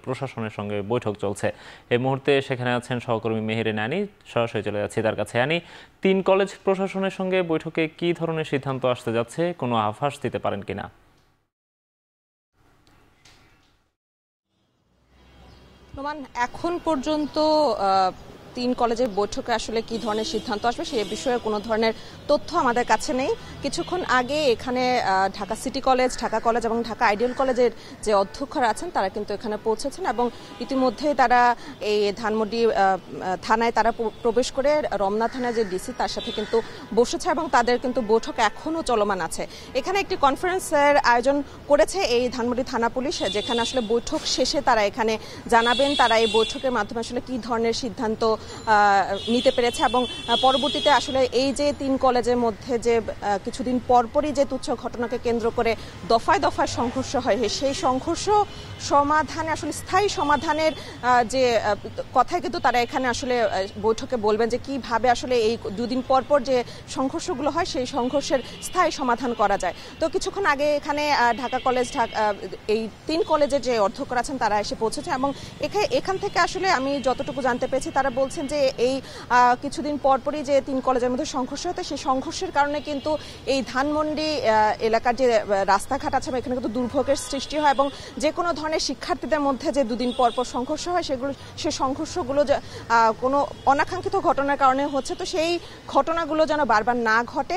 প্রশাসনের সঙ্গে বৈঠক চলছে। এই মুহূর্তে সেখানে আছেন সহকর্মী মেহেরিন আনি। সরাসরি চলে যাচ্ছি তার কাছে। আনি, 3 কলেজ প্রশাসনের সঙ্গে বৈঠকে কি ধরনের সিদ্ধান্ত আসতে যাচ্ছে, কোনো আভাস দিতে পারেন কিনা? নোমান, এখন পর্যন্ত 3 কলেজের বৈঠকে আসলে কি ধরনের সিদ্ধান্ত আসবে সে বিষয়ে কোনো ধরনের তথ্য আমাদের কাছে নেই। কিছুক্ষণ আগে এখানে Dhaka city college, Dhaka college এবং ঢাকা আইডিয়াল কলেজের যে অধ্যক্ষরা আছেন তারা কিন্তু এখানে পৌঁছেছেন এবং ইতিমধ্যে তারা এই ধানমন্ডি থানায় তারা প্রবেশ করে রমনা থানায় যে ডিসি তার সাথে কিন্তু বসেছে এবং তাদের কিন্তু বৈঠক এখনও চলমান আছে। এখানে একটি কনফারেন্সের আয়োজন করেছে এই ধানমন্ডি থানা পুলিশ, যেখানে আসলে বৈঠক শেষে তারা এখানে জানাবেন তারা এই বৈঠকের মাধ্যমে আসলে কি ধরনের সিদ্ধান্ত নিতে পেরেছে এবং পরবর্তীতে আসলে এই যে 3 কলেজের মধ্যে যে কিছুদিন পরপরই যে তুচ্ছ ঘটনাকে কেন্দ্র করে দফায় দফায় সংঘর্ষ হয়, সেই সংঘর্ষ সমাধানে আসলে স্থায়ী সমাধানের যে কথাই কিন্তু তারা এখানে আসলে বৈঠকে বলবেন যে কিভাবে আসলে এই দুদিন পরপর যে সংঘর্ষগুলো হয় সেই সংঘর্ষের স্থায়ী সমাধান করা যায়। তো কিছুক্ষণ আগে এখানে ঢাকা কলেজ, এই 3 কলেজের যে অধ্যক্ষরা আছেন তারা এসে পৌঁছেছে এবং এখান থেকে আসলে আমি যতটুকু জানতে পেরেছি তারা বলছেন যে এই কিছুদিন পরপরই যে 3 কলেজের মধ্যে সংঘর্ষ হতে, সেই সংঘর্ষের কারণে কিন্তু এই ধানমন্ডি এলাকার যে রাস্তাঘাট আছে এখানে কিন্তু দুর্ভোগের সৃষ্টি হয় এবং যে কোনো ধরনের শিক্ষার্থীদের মধ্যে যে দুদিন পরপর সংঘর্ষ হয় সেই সংঘর্ষগুলো কোনো অনাকাঙ্ক্ষিত ঘটনার কারণে হচ্ছে। তো সেই ঘটনাগুলো যেন বারবার না ঘটে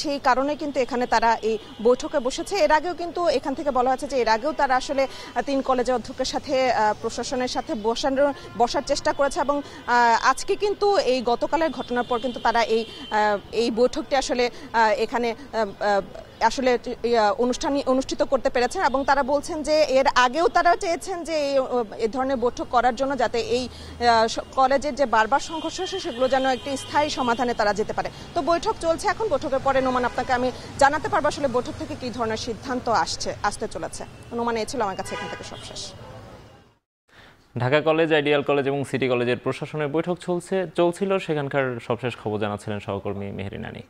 সেই কারণে কিন্তু এখানে তারা এই বৈঠকে বসেছে। এর আগেও কিন্তু এখান থেকে বলা হয়েছে যে এর আগেও তারা আসলে 3 কলেজের অধ্যক্ষের সাথে প্রশাসনের সাথে বসার চেষ্টা করেছে এবং আজকে কিন্তু এই গতকালের ঘটনার পর কিন্তু তারা এই বৈঠকটি আসলে এখানে আসলে অনুষ্ঠিত করতে পেরেছেন এবং তারা বলছেন যে এর আগেও তারা চেয়েছেন যে এই ধরনের বৈঠক করার জন্য যাতে এই কলেজের যে বারবার সংঘর্ষ হচ্ছে সেগুলো যেন একটি স্থায়ী সমাধানে তারা যেতে পারে। তো বৈঠক চলছে এখন, বৈঠকের পরে নোমান আপনাকে আমি জানাতে পারবো আসলে বৈঠক থেকে কি ধরনের সিদ্ধান্ত আসতে চলেছে। নোমান, এই ছিল আমার কাছে এখান থেকে সবশেষ। ঢাকা কলেজ, আইডিয়াল কলেজ এবং সিটি কলেজের প্রশাসনের বৈঠক চলছিল, সেখানকার সবশেষ খবর জানাচ্ছিলেন সহকর্মী মেহেরিন আনি।